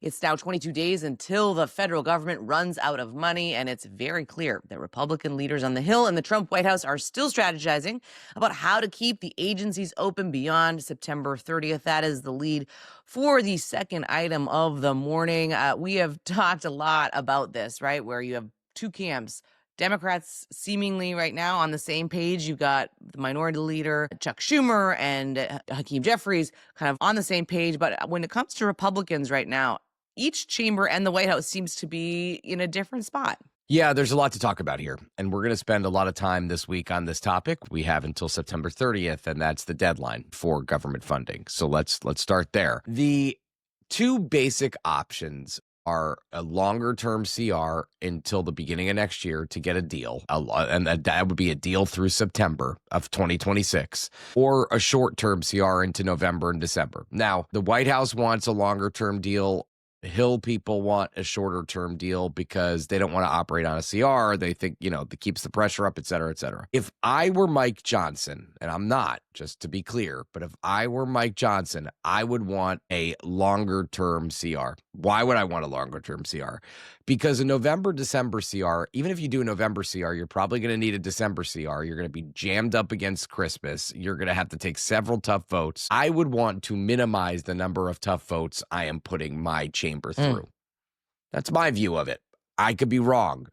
It's now 22 days until the federal government runs out of money, and it's very clear that Republican leaders on the Hill and the Trump White House are still strategizing about how to keep the agencies open beyond September 30th. That is the lead for the second item of the morning. We have talked a lot about this, right, where you have two camps. Democrats seemingly right now on the same page. You've got the minority leader, Chuck Schumer, and Hakeem Jeffries kind of on the same page. But when it comes to Republicans right now, each chamber and the White House seems to be in a different spot. Yeah, there's a lot to talk about here, and we're going to spend a lot of time this week on this topic. We have until September 30th, and that's the deadline for government funding. So let's start there. The two basic options are a longer-term CR until the beginning of next year to get a deal, and that would be a deal through September of 2026, or a short-term CR into November and December. Now, the White House wants a longer-term deal. Hill people want a shorter term deal because they don't want to operate on a CR. They think, that keeps the pressure up, et cetera, et cetera. If I were Mike Johnson, and I'm not, just to be clear, but if I were Mike Johnson, I would want a longer term CR. Why would I want a longer term CR? Because a November, December CR, even if you do a November CR, you're probably going to need a December CR. You're going to be jammed up against Christmas. You're going to have to take several tough votes. I would want to minimize the number of tough votes I am putting my chamber through. That's my view of it. I could be wrong.